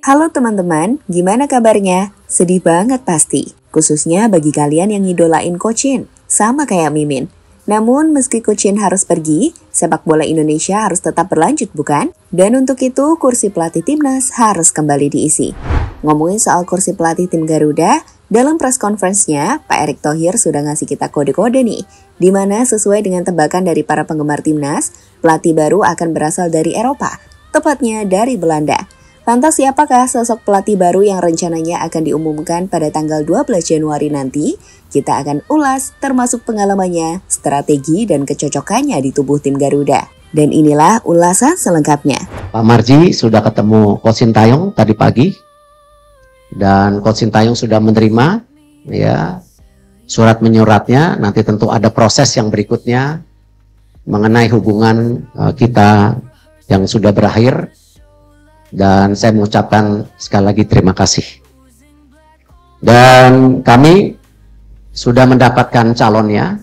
Halo teman-teman, gimana kabarnya? Sedih banget pasti, khususnya bagi kalian yang ngidolain Coach Shin, sama kayak Mimin. Namun meski Coach Shin harus pergi, sepak bola Indonesia harus tetap berlanjut bukan? Dan untuk itu kursi pelatih timnas harus kembali diisi. Ngomongin soal kursi pelatih tim Garuda, dalam press conference-nya, Pak Erick Thohir sudah ngasih kita kode-kode nih, di mana sesuai dengan tebakan dari para penggemar timnas, pelatih baru akan berasal dari Eropa, tepatnya dari Belanda. Lantas siapakah sosok pelatih baru yang rencananya akan diumumkan pada tanggal 12 Januari nanti? Kita akan ulas termasuk pengalamannya, strategi dan kecocokannya di tubuh tim Garuda. Dan inilah ulasan selengkapnya. Pak Marji sudah ketemu Coach Sintayong tadi pagi. Dan Coach Sintayong sudah menerima ya surat menyuratnya. Nanti tentu ada proses yang berikutnya mengenai hubungan kita yang sudah berakhir. Dan saya mengucapkan sekali lagi terima kasih. Dan kami sudah mendapatkan calonnya.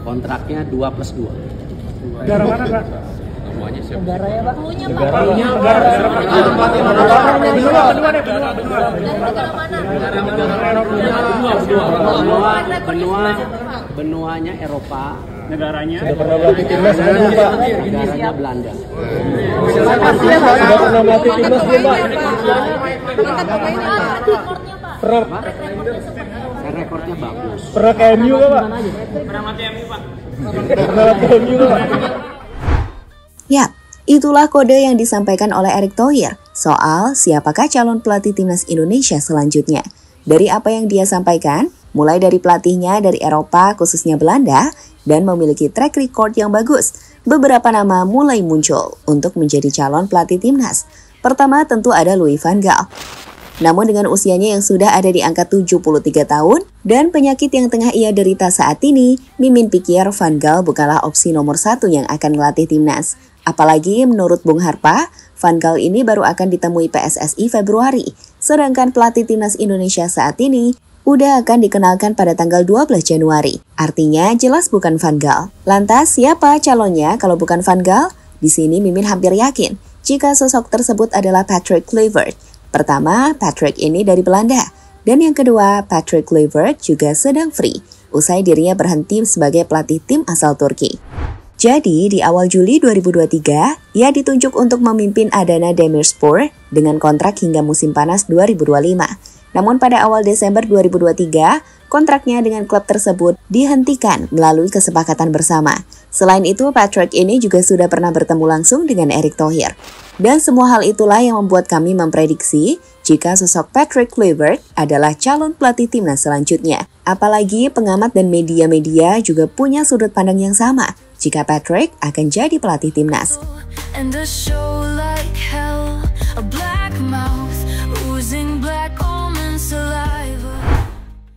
Kontraknya 2+2. Negara mana, Pak? Negara ya, Pak? Benuanya Eropa. Negaranya? Sudah pernah melatih timnas belum, Pak? Negaranya Belanda. Sudah pernah melatih timnas belum, Pak? Pernah. Rekornya bagus. Pernah ke MU nggak, Pak? Pernah mati MU, Pak? Pernah ke MU nggak, Pak? Yap, itulah kode yang disampaikan oleh Erick Thohir soal siapakah calon pelatih timnas Indonesia selanjutnya. Dari apa yang dia sampaikan, mulai dari pelatihnya dari Eropa khususnya Belanda dan memiliki track record yang bagus, beberapa nama mulai muncul untuk menjadi calon pelatih timnas. Pertama tentu ada Louis van Gaal. Namun dengan usianya yang sudah ada di angka 73 tahun dan penyakit yang tengah ia derita saat ini, Mimin pikir Van Gaal bukanlah opsi nomor 1 yang akan melatih timnas. Apalagi menurut Bung Harpa, Van Gaal ini baru akan ditemui PSSI Februari, sedangkan pelatih timnas Indonesia saat ini udah akan dikenalkan pada tanggal 12 Januari. Artinya jelas bukan Van Gaal. Lantas siapa calonnya kalau bukan Van Gaal? Di sini Mimin hampir yakin jika sosok tersebut adalah Patrick Kluivert. Pertama, Patrick ini dari Belanda. Dan yang kedua, Patrick Kluivert juga sedang free, usai dirinya berhenti sebagai pelatih tim asal Turki. Jadi, di awal Juli 2023, ia ditunjuk untuk memimpin Adana Demirspor dengan kontrak hingga musim panas 2025. Namun pada awal Desember 2023, kontraknya dengan klub tersebut dihentikan melalui kesepakatan bersama. Selain itu, Patrick ini juga sudah pernah bertemu langsung dengan Erick Thohir. Dan semua hal itulah yang membuat kami memprediksi jika sosok Patrick Kluivert adalah calon pelatih timnas selanjutnya. Apalagi pengamat dan media-media juga punya sudut pandang yang sama jika Patrick akan jadi pelatih timnas.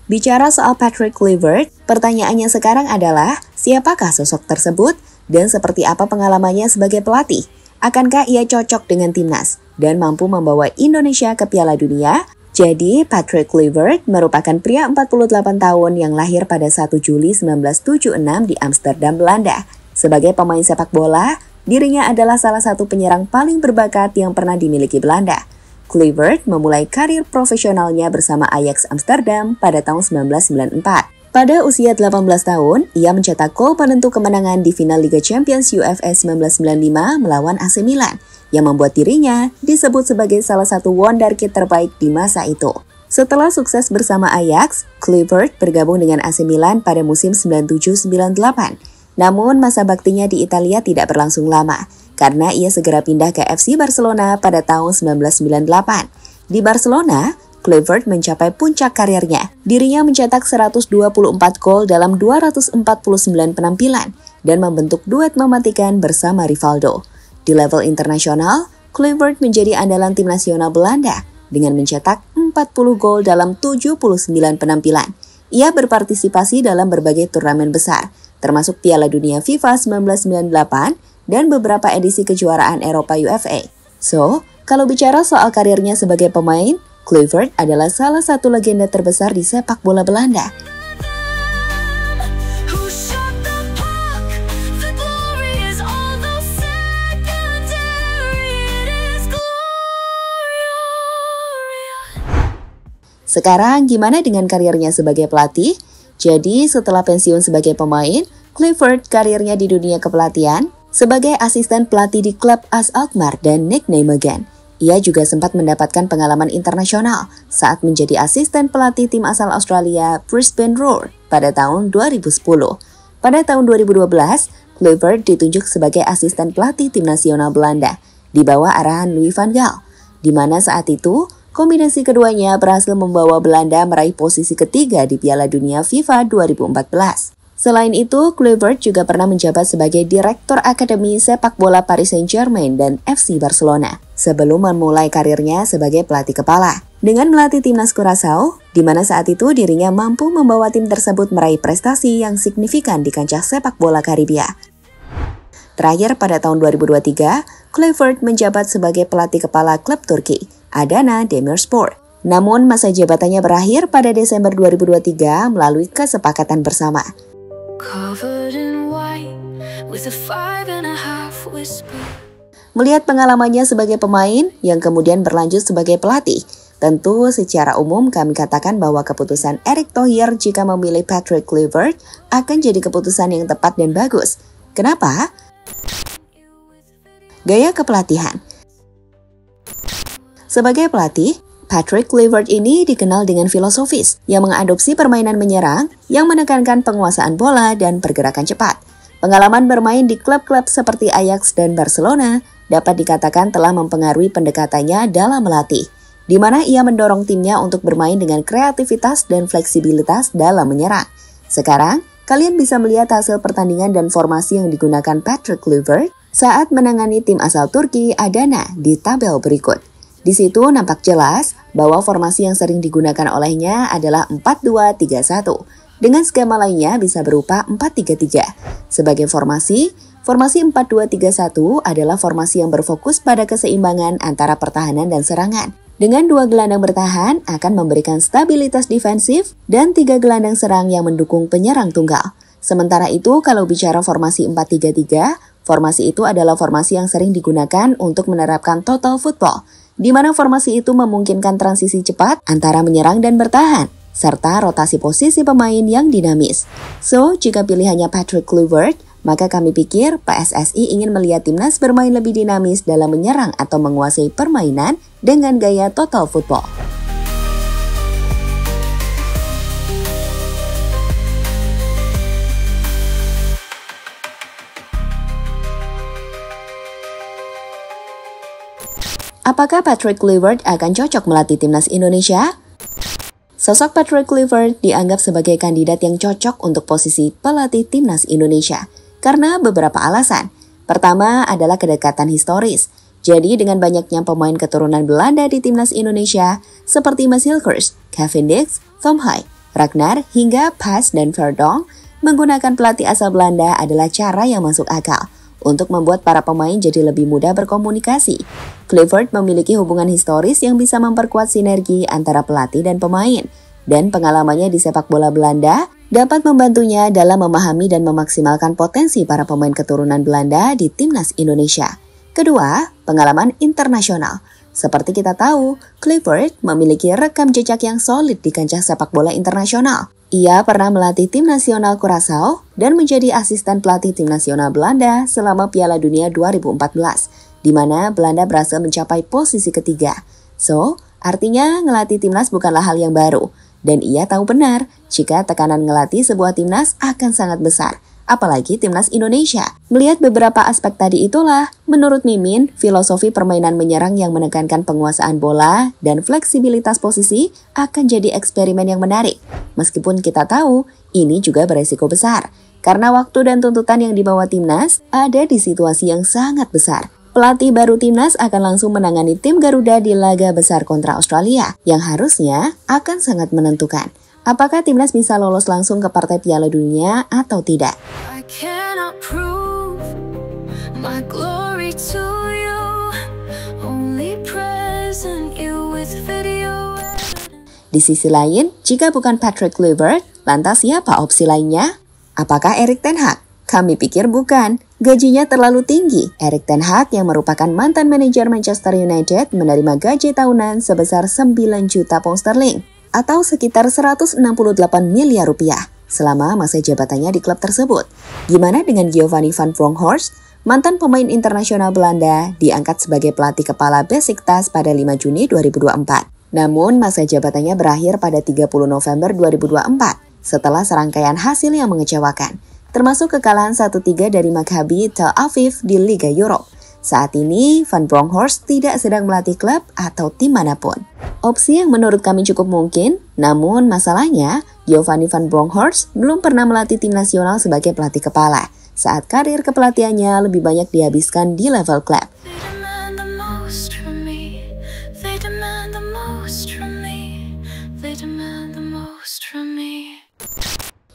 Bicara soal Patrick Kluivert, pertanyaannya sekarang adalah siapakah sosok tersebut dan seperti apa pengalamannya sebagai pelatih? Akankah ia cocok dengan timnas dan mampu membawa Indonesia ke Piala Dunia? Jadi, Patrick Kluivert merupakan pria 48 tahun yang lahir pada 1 Juli 1976 di Amsterdam, Belanda. Sebagai pemain sepak bola, dirinya adalah salah satu penyerang paling berbakat yang pernah dimiliki Belanda. Kluivert memulai karir profesionalnya bersama Ajax Amsterdam pada tahun 1994. Pada usia 18 tahun, ia mencetak gol penentu kemenangan di final Liga Champions UFA 1995 melawan AC Milan, yang membuat dirinya disebut sebagai salah satu wonderkid terbaik di masa itu. Setelah sukses bersama Ajax, Kluivert bergabung dengan AC Milan pada musim 97-98. Namun masa baktinya di Italia tidak berlangsung lama, karena ia segera pindah ke FC Barcelona pada tahun 1998. Di Barcelona, Kluivert mencapai puncak karirnya. Dirinya mencetak 124 gol dalam 249 penampilan dan membentuk duet mematikan bersama Rivaldo. Di level internasional, Kluivert menjadi andalan tim nasional Belanda dengan mencetak 40 gol dalam 79 penampilan. Ia berpartisipasi dalam berbagai turnamen besar, termasuk Piala Dunia FIFA 1998 dan beberapa edisi kejuaraan Eropa UFA. So, kalau bicara soal karirnya sebagai pemain, Kluivert adalah salah satu legenda terbesar di sepak bola Belanda. Sekarang gimana dengan karirnya sebagai pelatih? Jadi setelah pensiun sebagai pemain, Clifford karirnya di dunia kepelatihan sebagai asisten pelatih di klub AS Alkmaar dan Nick Nijmegen. Ia juga sempat mendapatkan pengalaman internasional saat menjadi asisten pelatih tim asal Australia Brisbane Roar pada tahun 2010. Pada tahun 2012, Clifford ditunjuk sebagai asisten pelatih tim nasional Belanda di bawah arahan Louis van Gaal, di mana saat itu kombinasi keduanya berhasil membawa Belanda meraih posisi ketiga di Piala Dunia FIFA 2014. Selain itu, Clifford juga pernah menjabat sebagai Direktur Akademi Sepak Bola Paris Saint-Germain dan FC Barcelona sebelum memulai karirnya sebagai pelatih kepala. Dengan melatih timnas Curaçao, di mana saat itu dirinya mampu membawa tim tersebut meraih prestasi yang signifikan di kancah sepak bola Karibia. Terakhir pada tahun 2023, Clifford menjabat sebagai pelatih kepala klub Turki, Adana Demirspor. Namun masa jabatannya berakhir pada Desember 2023 melalui kesepakatan bersama. Melihat pengalamannya sebagai pemain yang kemudian berlanjut sebagai pelatih, tentu secara umum kami katakan bahwa keputusan Erick Thohir jika memilih Patrick Clifford akan jadi keputusan yang tepat dan bagus. Kenapa? Gaya kepelatihan. Sebagai pelatih, Patrick Clifford ini dikenal dengan filosofis yang mengadopsi permainan menyerang yang menekankan penguasaan bola dan pergerakan cepat. Pengalaman bermain di klub-klub seperti Ajax dan Barcelona dapat dikatakan telah mempengaruhi pendekatannya dalam melatih, di mana ia mendorong timnya untuk bermain dengan kreativitas dan fleksibilitas dalam menyerang. Sekarang, kalian bisa melihat hasil pertandingan dan formasi yang digunakan Patrick Clifford saat menangani tim asal Turki Adana di tabel berikut. Di situ nampak jelas bahwa formasi yang sering digunakan olehnya adalah 4-2-3-1. Dengan skema lainnya bisa berupa 4-3-3. Sebagai formasi 4-2-3-1 adalah formasi yang berfokus pada keseimbangan antara pertahanan dan serangan. Dengan 2 gelandang bertahan akan memberikan stabilitas defensif dan 3 gelandang serang yang mendukung penyerang tunggal. Sementara itu kalau bicara formasi 4-3-3, formasi itu adalah formasi yang sering digunakan untuk menerapkan total football, di mana formasi itu memungkinkan transisi cepat antara menyerang dan bertahan, serta rotasi posisi pemain yang dinamis. So, jika pilihannya Patrick Clifford, maka kami pikir PSSI ingin melihat timnas bermain lebih dinamis dalam menyerang atau menguasai permainan dengan gaya total football. Apakah Patrick Clifford akan cocok melatih timnas Indonesia? Sosok Patrick Clifford dianggap sebagai kandidat yang cocok untuk posisi pelatih timnas Indonesia karena beberapa alasan. Pertama adalah kedekatan historis. Jadi dengan banyaknya pemain keturunan Belanda di timnas Indonesia seperti Mas Hilgers, Cavendish, Tom Haaien, Ragnar hingga Pas dan Verdonk, menggunakan pelatih asal Belanda adalah cara yang masuk akal untuk membuat para pemain jadi lebih mudah berkomunikasi. Clifford memiliki hubungan historis yang bisa memperkuat sinergi antara pelatih dan pemain, dan pengalamannya di sepak bola Belanda dapat membantunya dalam memahami dan memaksimalkan potensi para pemain keturunan Belanda di timnas Indonesia. Kedua, pengalaman internasional. Seperti kita tahu, Clifford memiliki rekam jejak yang solid di kancah sepak bola internasional. Ia pernah melatih tim nasional Curaçao dan menjadi asisten pelatih tim nasional Belanda selama Piala Dunia 2014, di mana Belanda berhasil mencapai posisi ketiga. So, artinya ngelatih timnas bukanlah hal yang baru, dan ia tahu benar jika tekanan ngelatih sebuah timnas akan sangat besar, apalagi timnas Indonesia. Melihat beberapa aspek tadi itulah, menurut Mimin, filosofi permainan menyerang yang menekankan penguasaan bola dan fleksibilitas posisi akan jadi eksperimen yang menarik. Meskipun kita tahu, ini juga beresiko besar, karena waktu dan tuntutan yang dibawa timnas ada di situasi yang sangat besar. Pelatih baru timnas akan langsung menangani tim Garuda di laga besar kontra Australia, yang harusnya akan sangat menentukan apakah timnas bisa lolos langsung ke partai Piala Dunia atau tidak. Di sisi lain, jika bukan Patrick Clifford, lantas siapa opsi lainnya? Apakah Erik ten Hag? Kami pikir bukan. Gajinya terlalu tinggi. Erik ten Hag yang merupakan mantan manajer Manchester United menerima gaji tahunan sebesar 9 juta pound sterling. atau sekitar 168 miliar rupiah selama masa jabatannya di klub tersebut. Gimana dengan Giovanni van Bronckhorst? Mantan pemain internasional Belanda diangkat sebagai pelatih kepala Besiktas pada 5 Juni 2024. Namun masa jabatannya berakhir pada 30 November 2024 setelah serangkaian hasil yang mengecewakan, termasuk kekalahan 1-3 dari Maccabi Tel Aviv di Liga Eropa. Saat ini, Van Bronckhorst tidak sedang melatih klub atau tim manapun. Opsi yang menurut kami cukup mungkin, namun masalahnya, Giovanni van Bronckhorst belum pernah melatih tim nasional sebagai pelatih kepala, saat karir kepelatihannya lebih banyak dihabiskan di level klub.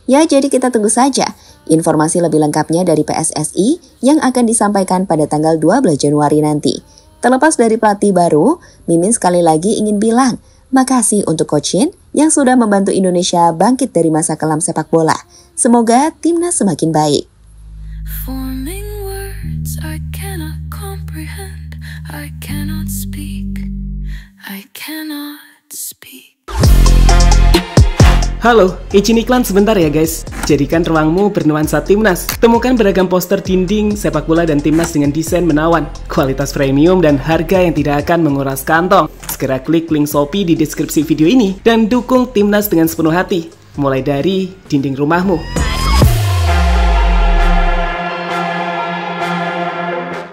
Ya, jadi kita tunggu saja informasi lebih lengkapnya dari PSSI yang akan disampaikan pada tanggal 12 Januari nanti. Terlepas dari pelatih baru, Mimin sekali lagi ingin bilang, makasih untuk Coach Shin yang sudah membantu Indonesia bangkit dari masa kelam sepak bola. Semoga timnas semakin baik. Halo, izin iklan sebentar ya guys. Jadikan ruangmu bernuansa timnas. Temukan beragam poster dinding, sepak bola dan timnas dengan desain menawan, kualitas premium dan harga yang tidak akan menguras kantong. Segera klik link Shopee di deskripsi video ini dan dukung timnas dengan sepenuh hati. Mulai dari dinding rumahmu.